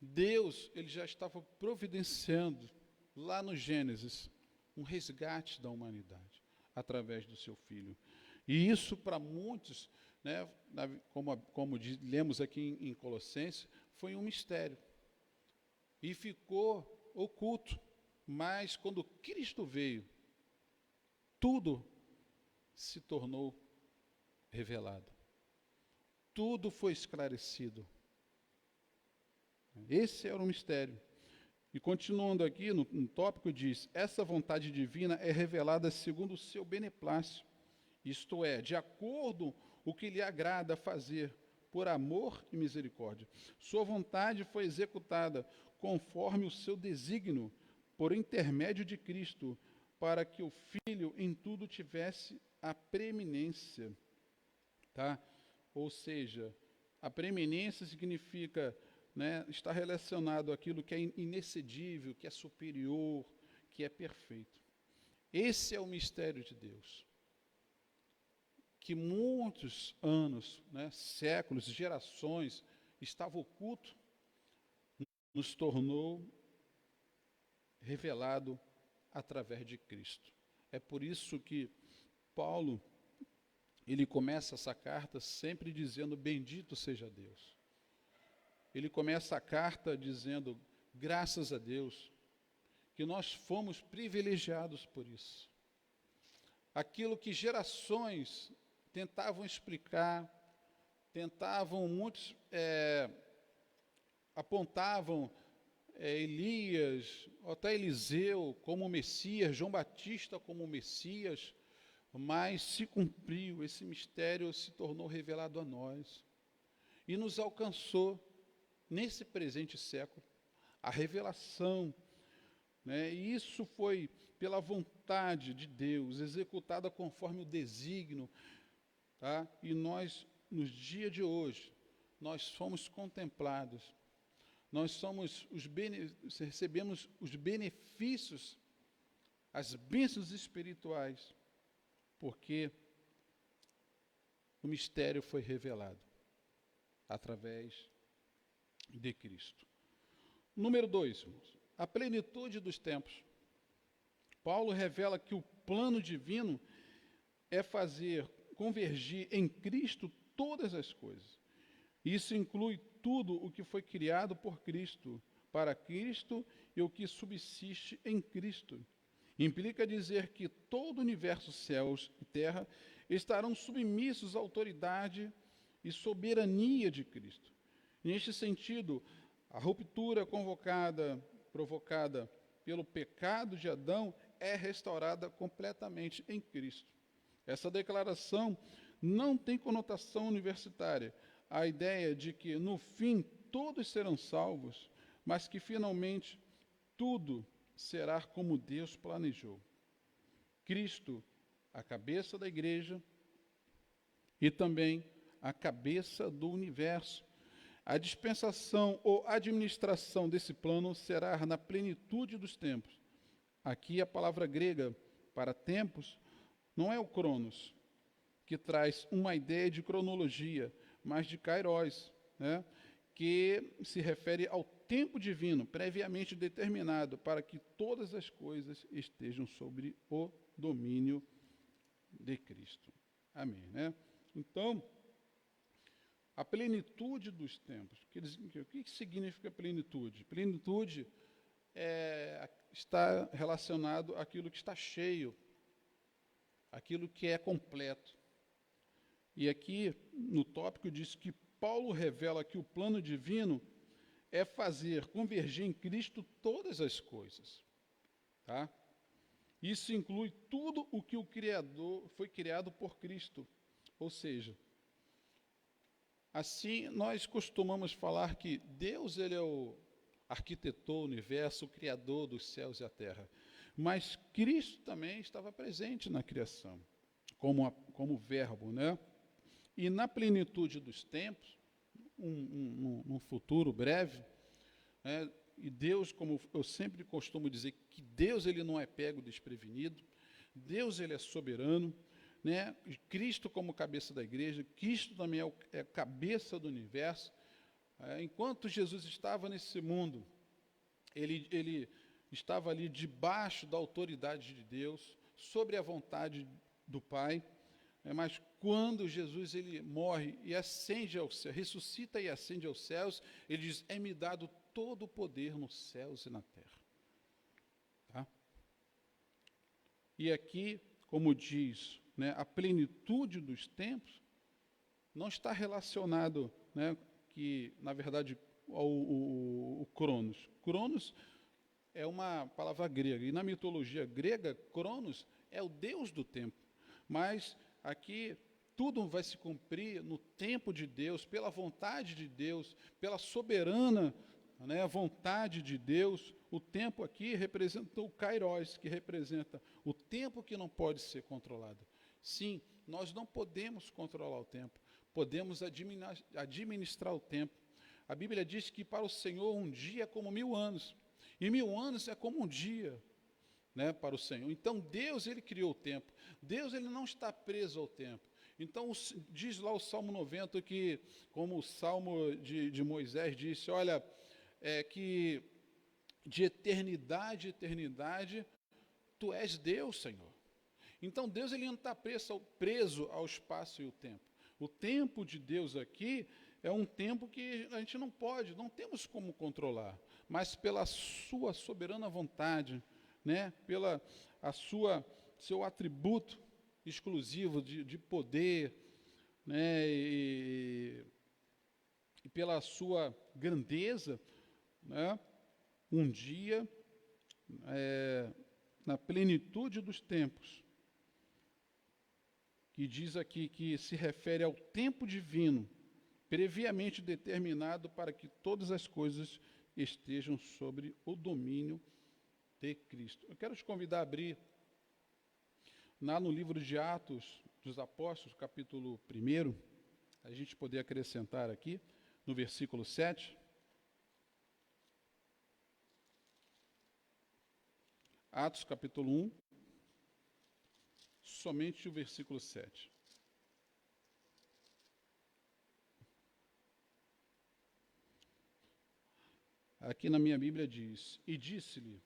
Deus ele já estava providenciando, lá no Gênesis, um resgate da humanidade, através do seu Filho. E isso para muitos, né, como lemos aqui em Colossenses, foi um mistério. E ficou oculto. Mas quando Cristo veio, tudo se tornou revelado. Tudo foi esclarecido. Esse era o mistério. E continuando aqui, no tópico diz, essa vontade divina é revelada segundo o seu beneplácito, isto é, de acordo com o que lhe agrada fazer, por amor e misericórdia. Sua vontade foi executada conforme o seu desígnio, por intermédio de Cristo, para que o Filho em tudo tivesse a preeminência. Tá? Ou seja, a preeminência significa, né, está relacionado àquilo que é inexcedível, que é superior, que é perfeito. Esse é o mistério de Deus. Que muitos anos, né, séculos, gerações, estava oculto, nos tornou revelado através de Cristo. É por isso que Paulo, ele começa essa carta sempre dizendo, bendito seja Deus. Ele começa a carta dizendo, graças a Deus, que nós fomos privilegiados por isso. Aquilo que gerações tentavam explicar, muitos apontavam Elias, até Eliseu como Messias, João Batista como Messias, mas se cumpriu, esse mistério se tornou revelado a nós e nos alcançou nesse presente século, a revelação, né? E isso foi pela vontade de Deus, executada conforme o desígnio, tá? E nós, nos dias de hoje, nós fomos contemplados, nós recebemos os benefícios, as bênçãos espirituais, porque o mistério foi revelado através de Cristo. Número 2, irmãos, a plenitude dos tempos. Paulo revela que o plano divino é fazer convergir em Cristo todas as coisas. Isso inclui tudo o que foi criado por Cristo, para Cristo e o que subsiste em Cristo. Implica dizer que todo o universo, céus e terra, estarão submissos à autoridade e soberania de Cristo. Neste sentido, a ruptura provocada pelo pecado de Adão é restaurada completamente em Cristo. Essa declaração não tem conotação universitária, a ideia de que, no fim, todos serão salvos, mas que, finalmente, tudo será como Deus planejou. Cristo, a cabeça da igreja e também a cabeça do universo. A dispensação ou administração desse plano será na plenitude dos tempos. Aqui a palavra grega para tempos não é o cronos, que traz uma ideia de cronologia, mas de kairos, né, que se refere ao tempo divino, previamente determinado, para que todas as coisas estejam sob o domínio de Cristo. Amém, né? Então, a plenitude dos tempos. O que significa plenitude? Plenitude está relacionado àquilo que está cheio, aquilo que é completo. E aqui, no tópico, diz que Paulo revela que o plano divino é fazer convergir em Cristo todas as coisas. Tá? Isso inclui tudo o que o Criador foi criado por Cristo. Ou seja, assim nós costumamos falar que Deus ele é o arquitetou o universo, o criador dos céus e a terra. Mas Cristo também estava presente na criação, como verbo, né? E na plenitude dos tempos, num futuro breve, né, e Deus, como eu sempre costumo dizer, que Deus ele não é pego desprevenido, Deus ele é soberano, né? E Cristo como cabeça da igreja, Cristo também é cabeça do universo. Enquanto Jesus estava nesse mundo, ele estava ali debaixo da autoridade de Deus, sobre a vontade do Pai. Mas quando Jesus ele morre e ascende ao céu, ressuscita e ascende aos céus, ele diz: é-me dado todo o poder nos céus e na terra. Tá? E aqui, como diz, né, a plenitude dos tempos não está relacionado, né, que na verdade o Cronos. Cronos é uma palavra grega, e na mitologia grega, Cronos é o deus do tempo. Mas aqui tudo vai se cumprir no tempo de Deus, pela vontade de Deus, pela soberana, né, vontade de Deus. O tempo aqui representa o Kairos, que representa o tempo que não pode ser controlado. Sim, nós não podemos controlar o tempo, podemos administrar o tempo. A Bíblia diz que para o Senhor um dia é como 1000 anos, e 1000 anos é como um dia, né, para o Senhor. Então Deus ele criou o tempo. Deus ele não está preso ao tempo. Então diz lá o Salmo 90 que, como o Salmo de Moisés disse, olha, que de eternidade a eternidade tu és Deus, Senhor. Então Deus ele não está preso ao espaço e o tempo. O tempo de Deus aqui é um tempo que a gente não temos como controlar, mas pela sua soberana vontade, né, pela seu atributo exclusivo de poder, né, e pela sua grandeza, né, um dia, na plenitude dos tempos, que diz aqui que se refere ao tempo divino, previamente determinado para que todas as coisas estejam sobre o domínio de Cristo. Eu quero te convidar a abrir lá no livro de Atos dos Apóstolos, capítulo 1, a gente poder acrescentar aqui, no versículo 7. Atos, capítulo 1, somente o versículo 7. Aqui na minha Bíblia diz: e disse-lhe,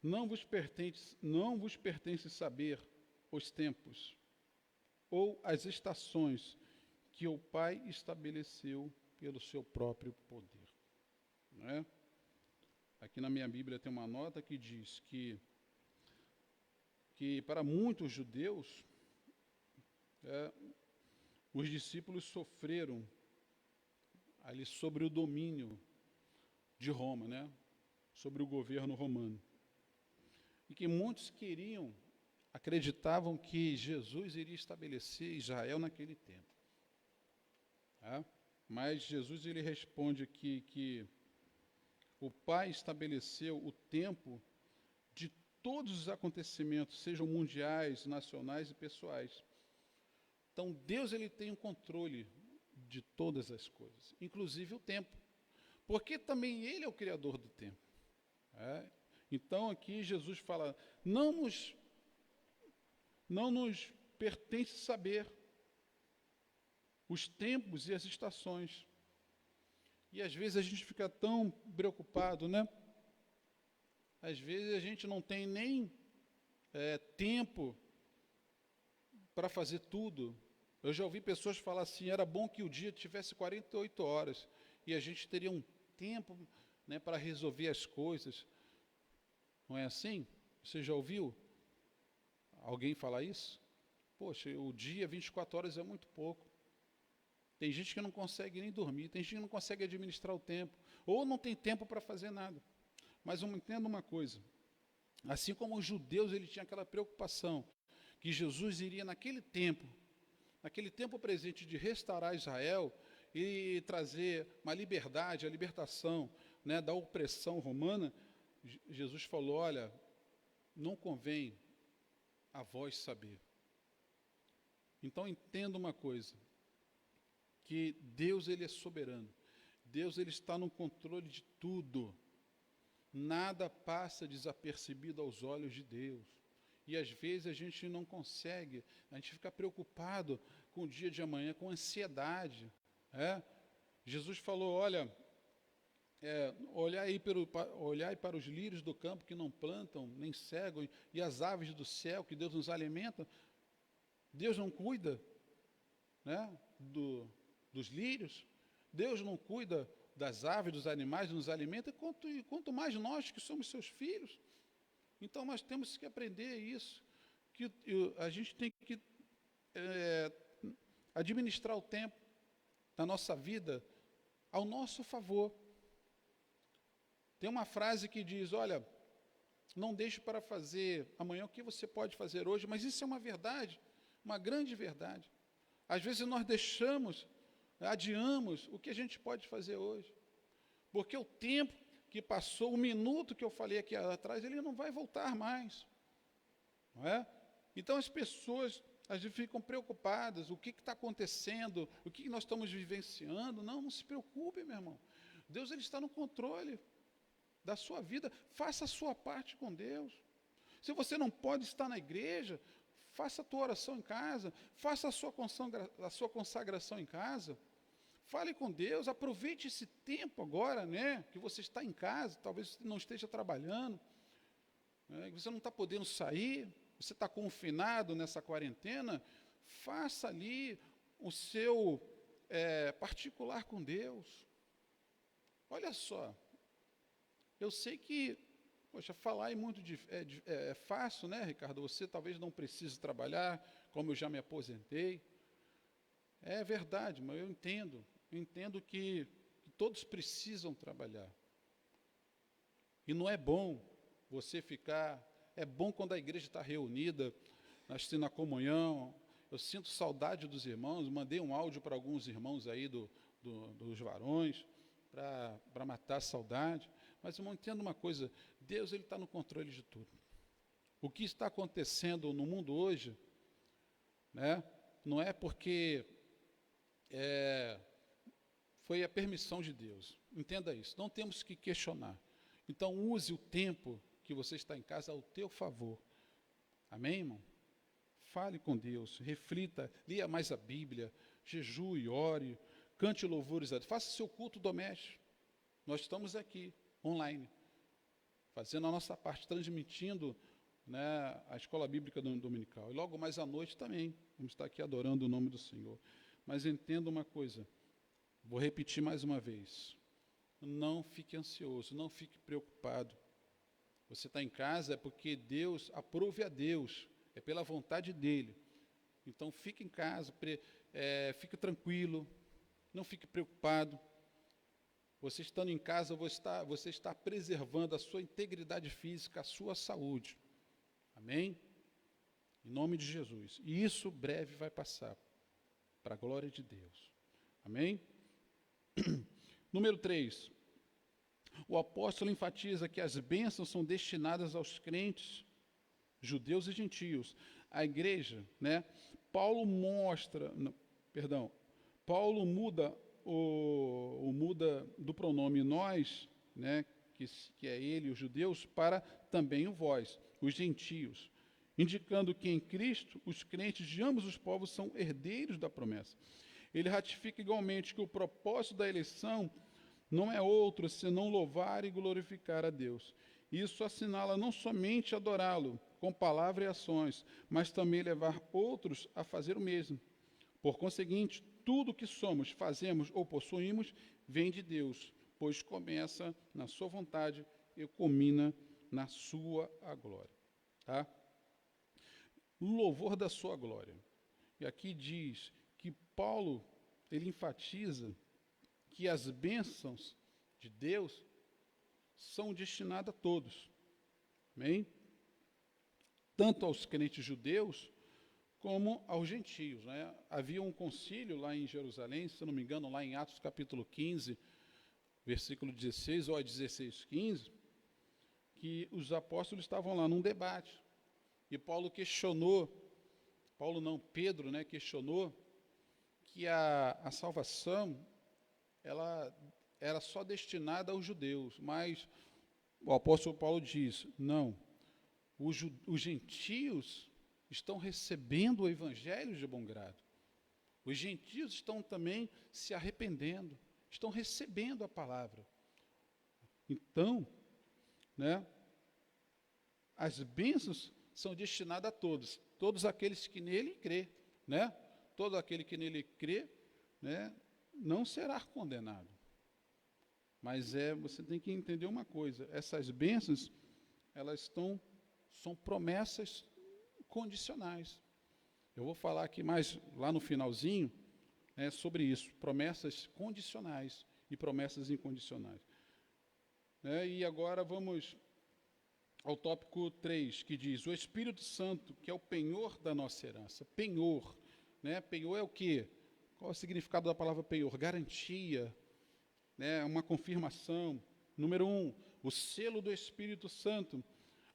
não vos pertence saber os tempos ou as estações que o Pai estabeleceu pelo seu próprio poder. Né? Aqui na minha Bíblia tem uma nota que diz que para muitos judeus, os discípulos sofreram ali sobre o domínio de Roma, né? Sobre o governo romano. E que muitos acreditavam que Jesus iria estabelecer Israel naquele tempo. Tá? Mas Jesus ele responde aqui que o Pai estabeleceu o tempo de todos os acontecimentos, sejam mundiais, nacionais e pessoais. Então Deus ele tem o controle de todas as coisas, inclusive o tempo, porque também Ele é o Criador do tempo. Então aqui Jesus fala, não nos pertence saber os tempos e as estações. E às vezes a gente fica tão preocupado, né? Às vezes a gente não tem nem tempo para fazer tudo. Eu já ouvi pessoas falar assim, era bom que o dia tivesse 48 horas e a gente teria um tempo, né, para resolver as coisas. Não é assim? Você já ouviu alguém falar isso? Poxa, o dia 24 horas é muito pouco. Tem gente que não consegue nem dormir, tem gente que não consegue administrar o tempo, ou não tem tempo para fazer nada. Mas eu entendo uma coisa, assim como os judeus, ele tinha aquela preocupação, que Jesus iria naquele tempo presente de restaurar Israel e trazer uma liberdade, a libertação, né, da opressão romana. Jesus falou, olha, não convém a vós saber. Então entenda uma coisa, que Deus ele é soberano, Deus ele está no controle de tudo, nada passa desapercebido aos olhos de Deus, e às vezes a gente não consegue, a gente fica preocupado com o dia de amanhã, com ansiedade, Jesus falou, olha, olhai para os lírios do campo que não plantam, nem cegam, e as aves do céu que Deus nos alimenta. Deus não cuida, né, dos lírios, Deus não cuida das aves, dos animais, nos alimenta, quanto mais nós que somos seus filhos. Então nós temos que aprender isso, que a gente tem que administrar o tempo da nossa vida ao nosso favor. Tem uma frase que diz, olha, não deixe para fazer amanhã o que você pode fazer hoje, mas isso é uma verdade, uma grande verdade. Às vezes nós adiamos o que a gente pode fazer hoje, porque o tempo que passou, o minuto que eu falei aqui atrás, ele não vai voltar mais, não é? Então as pessoas, às vezes ficam preocupadas, o que está acontecendo, o que nós estamos vivenciando. Não se preocupe, meu irmão, Deus ele está no controle da sua vida, faça a sua parte com Deus. Se você não pode estar na igreja, faça a tua oração em casa, faça a sua consagração em casa, fale com Deus, aproveite esse tempo agora, né, que você está em casa, talvez você não esteja trabalhando, que você não está podendo sair, você está confinado nessa quarentena, faça ali o seu particular com Deus. Olha só, eu sei que, poxa, falar é muito é fácil, né, Ricardo? Você talvez não precise trabalhar, como eu já me aposentei. É verdade, mas eu entendo que todos precisam trabalhar. E não é bom você ficar, é bom quando a igreja está reunida, nós temos a comunhão, eu sinto saudade dos irmãos, mandei um áudio para alguns irmãos aí dos varões, para matar a saudade. Mas, irmão, entenda uma coisa, Deus ele está no controle de tudo. O que está acontecendo no mundo hoje, né, não é porque foi a permissão de Deus. Entenda isso, não temos que questionar. Então, use o tempo que você está em casa ao teu favor. Amém, irmão? Fale com Deus, reflita, leia mais a Bíblia, jejue, ore, cante louvores a Deus, faça seu culto doméstico. Nós estamos aqui, online, fazendo a nossa parte, transmitindo, né, a escola bíblica dominical. E logo mais à noite também, vamos estar aqui adorando o nome do Senhor. Mas entenda uma coisa, vou repetir mais uma vez, não fique ansioso, não fique preocupado. Você está em casa é porque Deus, aprove a Deus, é pela vontade dEle. Então fique em casa, fique tranquilo, não fique preocupado. Você estando em casa, você está preservando a sua integridade física, a sua saúde. Amém? Em nome de Jesus. E isso breve vai passar, para a glória de Deus. Amém? Número 3. O apóstolo enfatiza que as bênçãos são destinadas aos crentes, judeus e gentios. A igreja, né? Paulo muda do pronome nós, né, que é ele, os judeus, para também o vós, os gentios, indicando que em Cristo os crentes de ambos os povos são herdeiros da promessa. Ele ratifica igualmente que o propósito da eleição não é outro senão louvar e glorificar a Deus. Isso assinala não somente adorá-lo com palavras e ações, mas também levar outros a fazer o mesmo. Por conseguinte, tudo que somos, fazemos ou possuímos vem de Deus, pois começa na sua vontade e culmina na sua glória. Tá? louvor da sua glória. E aqui diz que Paulo, ele enfatiza que as bênçãos de Deus são destinadas a todos. Amém? Tanto aos crentes judeus, como aos gentios. Né? Havia um concílio lá em Jerusalém, se não me engano, lá em Atos capítulo 15, versículo 16, ou 16, 15, que os apóstolos estavam lá num debate. E Pedro, né, questionou que a salvação, ela era só destinada aos judeus, mas o apóstolo Paulo diz, não, os gentios estão recebendo o evangelho de bom grado. Os gentios estão também se arrependendo, estão recebendo a palavra. Então, né, as bênçãos são destinadas a todos aqueles que nele crê, né? Todo aquele que nele crê, né, não será condenado. Mas você tem que entender uma coisa, essas bênçãos, elas são promessas condicionais. Eu vou falar aqui mais lá no finalzinho, né, sobre isso, promessas condicionais e promessas incondicionais. E agora vamos ao tópico 3, que diz, o Espírito Santo, que é o penhor da nossa herança. Penhor, né? Penhor é o quê? Qual é o significado da palavra penhor? Garantia, né? Uma confirmação. Número 1, o selo do Espírito Santo,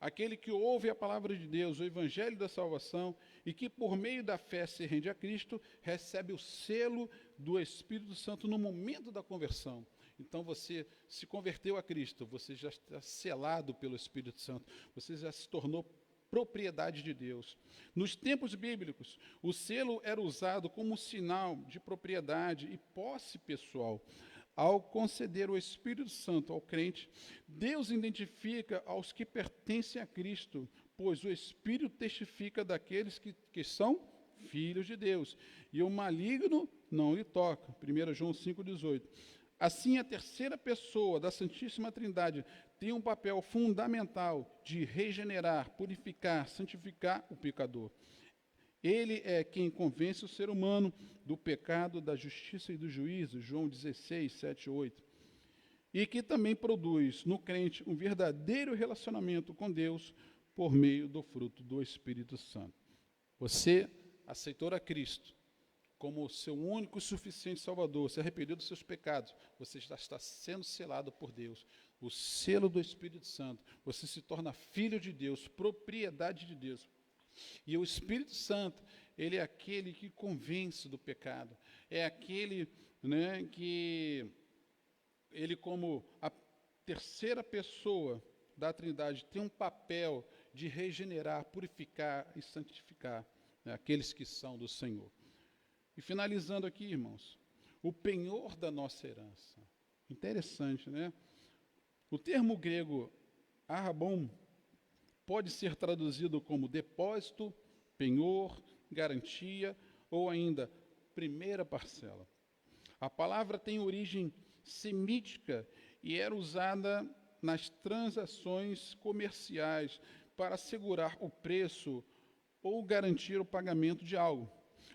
aquele que ouve a palavra de Deus, o evangelho da salvação, e que por meio da fé se rende a Cristo, recebe o selo do Espírito Santo no momento da conversão. Então você se converteu a Cristo, você já está selado pelo Espírito Santo, você já se tornou propriedade de Deus. Nos tempos bíblicos, o selo era usado como sinal de propriedade e posse pessoal. Ao conceder o Espírito Santo ao crente, Deus identifica aos que pertencem a Cristo, pois o Espírito testifica daqueles que são filhos de Deus, e o maligno não lhe toca. 1 João 5,18. Assim, a terceira pessoa da Santíssima Trindade tem um papel fundamental de regenerar, purificar, santificar o pecador. Ele é quem convence o ser humano do pecado, da justiça e do juízo, João 16, 7 e 8. E que também produz no crente um verdadeiro relacionamento com Deus por meio do fruto do Espírito Santo. Você aceitou a Cristo como seu único e suficiente Salvador, se arrependeu dos seus pecados, você já está sendo selado por Deus. O selo do Espírito Santo, você se torna filho de Deus, propriedade de Deus. E o Espírito Santo, ele é aquele que convence do pecado, é aquele, né, que ele, como a terceira pessoa da Trindade, tem um papel de regenerar, purificar e santificar, né, aqueles que são do Senhor. E finalizando aqui, irmãos, o penhor da nossa herança. Interessante, né? O termo grego arrabon pode ser traduzido como depósito, penhor, garantia ou ainda primeira parcela. A palavra tem origem semítica e era usada nas transações comerciais para assegurar o preço ou garantir o pagamento de algo.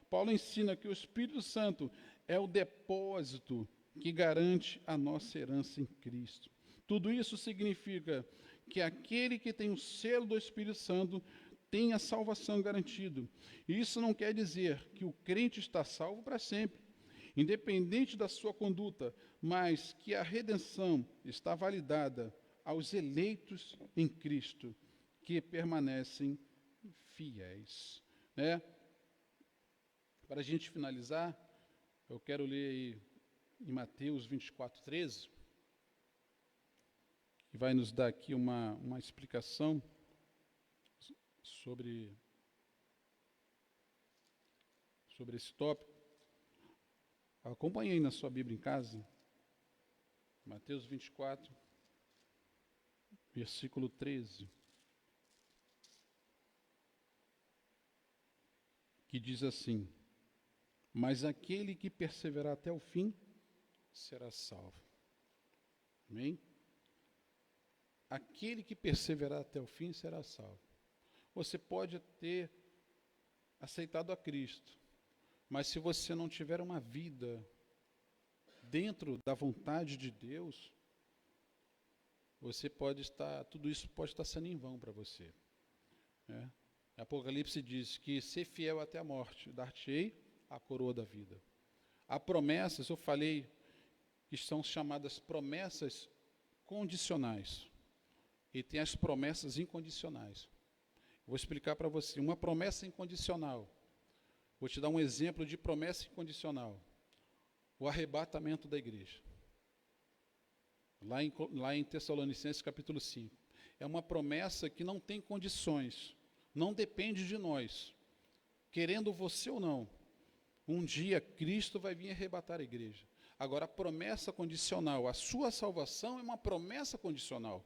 Paulo ensina que o Espírito Santo é o depósito que garante a nossa herança em Cristo. Tudo isso significa que aquele que tem o selo do Espírito Santo tem a salvação garantida. E isso não quer dizer que o crente está salvo para sempre, independente da sua conduta, mas que a redenção está validada aos eleitos em Cristo, que permanecem fiéis. Né? Para a gente finalizar, eu quero ler aí em Mateus 24, 13, que vai nos dar aqui uma explicação sobre esse tópico. Acompanhe aí na sua Bíblia em casa, Mateus 24, versículo 13, que diz assim: mas aquele que perseverar até o fim será salvo. Amém? Aquele que perseverar até o fim será salvo. Você pode ter aceitado a Cristo, mas se você não tiver uma vida dentro da vontade de Deus, tudo isso pode estar sendo em vão para você. Né? Apocalipse diz que ser fiel até a morte, dar-te-ei a coroa da vida. Há promessas, eu falei, que são chamadas promessas condicionais. E tem as promessas incondicionais. Vou explicar para você. Uma promessa incondicional. Vou te dar um exemplo de promessa incondicional. O arrebatamento da igreja. Lá em Tessalonicenses capítulo 5. É uma promessa que não tem condições. Não depende de nós. Querendo você ou não. Um dia Cristo vai vir arrebatar a igreja. Agora, a promessa condicional, a sua salvação é uma promessa condicional.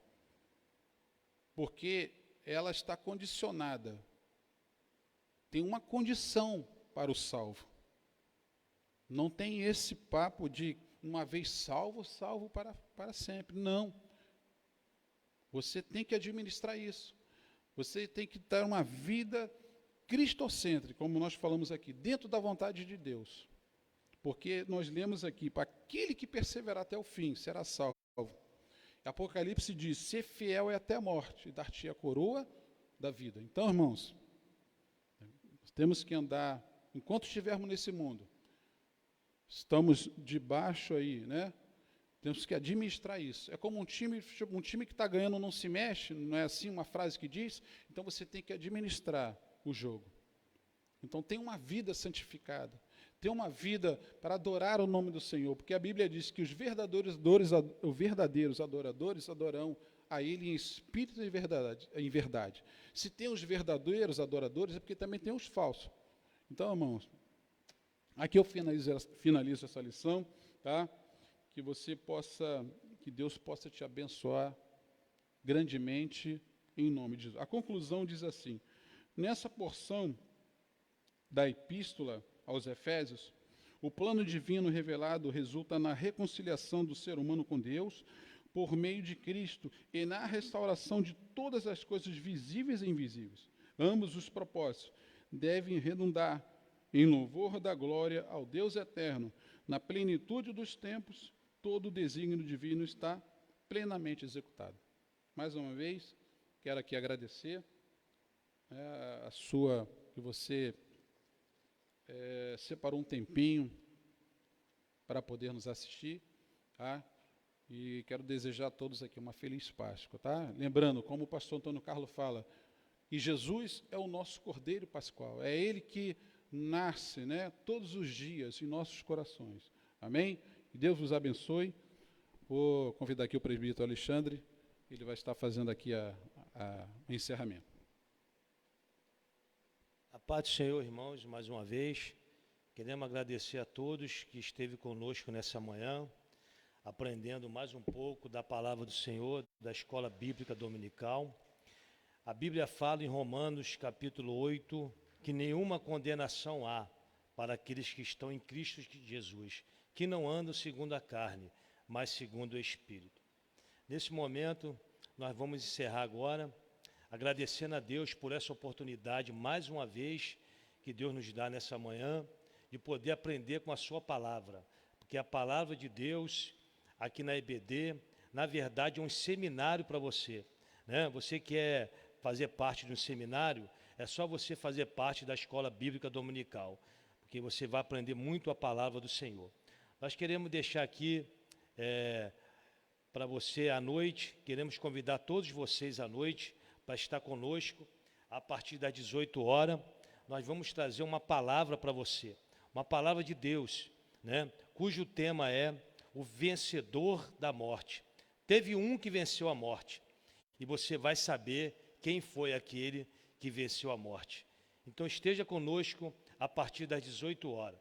Porque ela está condicionada. Tem uma condição para o salvo. Não tem esse papo de uma vez salvo, salvo para sempre. Não. Você tem que administrar isso. Você tem que ter uma vida cristocêntrica, como nós falamos aqui, dentro da vontade de Deus. Porque nós lemos aqui, para aquele que perseverar até o fim, será salvo. Apocalipse diz, ser fiel é até a morte, e dar-te a coroa da vida. Então, irmãos, temos que andar, enquanto estivermos nesse mundo, estamos debaixo aí, né? Temos que administrar isso. É como um time que está ganhando não se mexe, não é assim uma frase que diz? Então você tem que administrar o jogo. Então tem uma vida santificada, tem uma vida para adorar o nome do Senhor, porque a Bíblia diz que os verdadeiros adoradores adorarão a Ele em espírito e em verdade. Se tem os verdadeiros adoradores, é porque também tem os falsos. Então, irmãos, aqui eu finalizo essa lição, tá? Que Deus possa te abençoar grandemente em nome de Jesus. A conclusão diz assim: nessa porção da epístola aos Efésios, o plano divino revelado resulta na reconciliação do ser humano com Deus por meio de Cristo e na restauração de todas as coisas visíveis e invisíveis. Ambos os propósitos devem redundar em louvor da glória ao Deus eterno. Na plenitude dos tempos, todo o desígnio divino está plenamente executado. Mais uma vez, quero aqui agradecer que você separou um tempinho para poder nos assistir, tá? E quero desejar a todos aqui uma feliz Páscoa, tá? Lembrando, como o pastor Antônio Carlos fala, que Jesus é o nosso Cordeiro Pascual, é Ele que nasce, né, todos os dias em nossos corações. Amém? Que Deus vos abençoe. Vou convidar aqui o presbítero Alexandre, ele vai estar fazendo aqui o encerramento. A paz do Senhor, irmãos, mais uma vez, queremos agradecer a todos que esteve conosco nessa manhã, aprendendo mais um pouco da palavra do Senhor, da escola bíblica dominical. A Bíblia fala em Romanos, capítulo 8, que nenhuma condenação há para aqueles que estão em Cristo Jesus, que não andam segundo a carne, mas segundo o Espírito. Nesse momento, nós vamos encerrar agora, agradecendo a Deus por essa oportunidade, mais uma vez, que Deus nos dá nessa manhã, de poder aprender com a sua palavra, porque a palavra de Deus, aqui na EBD, na verdade é um seminário para você, né? Você quer fazer parte de um seminário, é só você fazer parte da escola bíblica dominical, porque você vai aprender muito a palavra do Senhor. Nós queremos deixar aqui para você à noite, queremos convidar todos vocês à noite para estar conosco. A partir das 18 horas, nós vamos trazer uma palavra para você, uma palavra de Deus, né? Cujo tema é o vencedor da morte. Teve um que venceu a morte, e você vai saber quem foi aquele que venceu a morte. Então esteja conosco a partir das 18 horas.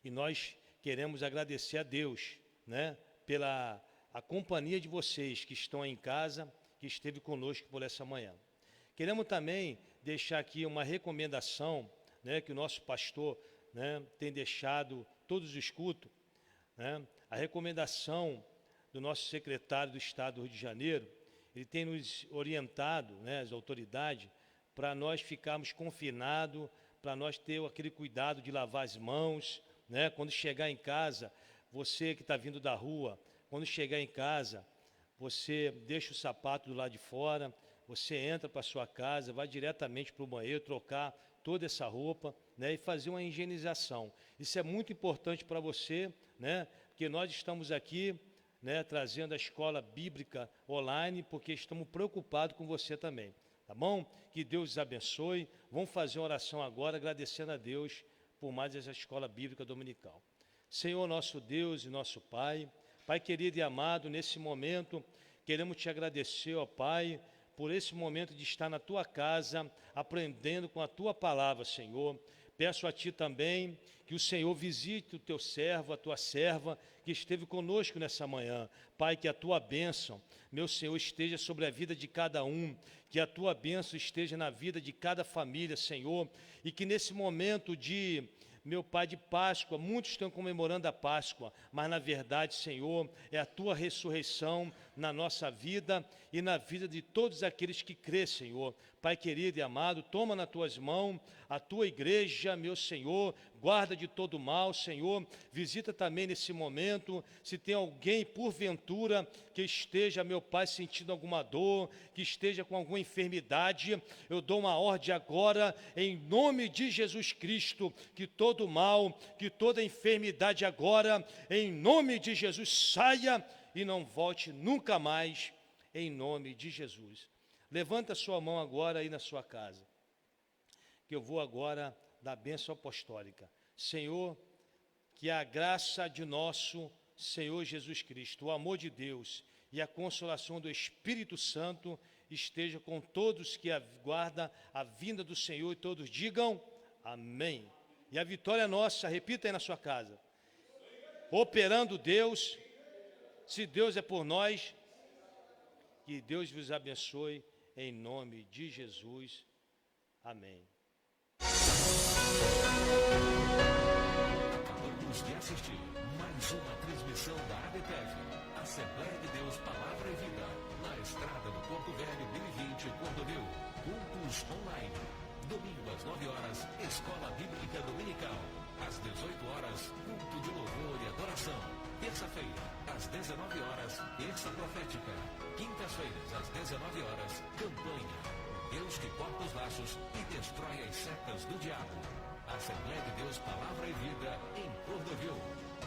E nós queremos agradecer a Deus, né, pela a companhia de vocês que estão aí em casa, que esteve conosco por essa manhã. Queremos também deixar aqui uma recomendação, né, que o nosso pastor, né, tem deixado todos os cultos, né, a recomendação do nosso secretário do Estado do Rio de Janeiro. Ele tem nos orientado, né, as autoridades, para nós ficarmos confinados, para nós ter aquele cuidado de lavar as mãos, né? Quando chegar em casa, você que está vindo da rua, quando chegar em casa, você deixa o sapato do lado de fora, você entra para a sua casa, vai diretamente para o banheiro, trocar toda essa roupa, né, e fazer uma higienização. Isso é muito importante para você, né, porque nós estamos aqui, né, trazendo a escola bíblica online, porque estamos preocupados com você também, tá bom? Que Deus os abençoe. Vamos fazer uma oração agora, agradecendo a Deus por mais essa escola bíblica dominical. Senhor, nosso Deus e nosso Pai, Pai querido e amado, nesse momento, queremos te agradecer, ó Pai, por esse momento de estar na tua casa, aprendendo com a tua palavra, Senhor. Peço a ti também que o Senhor visite o teu servo, a tua serva, que esteve conosco nessa manhã. Pai, que a tua bênção, meu Senhor, esteja sobre a vida de cada um, que a tua bênção esteja na vida de cada família, Senhor, e que nesse momento de, meu Pai, de Páscoa, muitos estão comemorando a Páscoa, mas na verdade, Senhor, é a tua ressurreição na nossa vida e na vida de todos aqueles que crêem, Senhor. Pai querido e amado, toma nas tuas mãos a tua igreja, meu Senhor, guarda de todo mal, Senhor. Visita também nesse momento, se tem alguém porventura que esteja, meu Pai, sentindo alguma dor, que esteja com alguma enfermidade, eu dou uma ordem agora, em nome de Jesus Cristo, que todo mal, que toda enfermidade agora, em nome de Jesus, saia e não volte nunca mais, em nome de Jesus. Levanta a sua mão agora aí na sua casa, que eu vou agora dar bênção apostólica. Senhor, que a graça de nosso Senhor Jesus Cristo, o amor de Deus e a consolação do Espírito Santo esteja com todos que aguardam a vinda do Senhor, e todos digam amém. E a vitória é nossa, repita aí na sua casa. Operando Deus, se Deus é por nós, que Deus vos abençoe, em nome de Jesus. Amém. Acabamos de assistir mais uma transmissão da ABTEV, Assembleia de Deus Palavra e Vida, na estrada do Porto Velho 1020, Cordovil. Cultos online. Domingo às 9 horas, Escola Bíblica Dominical. Às 18 horas, culto de louvor e adoração. Terça-feira, às 19 horas, terça profética. Quintas-feiras, às 19 horas, campanha. Deus que corta os laços e destrói as setas do diabo. Assembleia de Deus Palavra e Vida em Cordovil.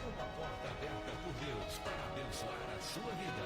Uma porta aberta por Deus para abençoar a sua vida.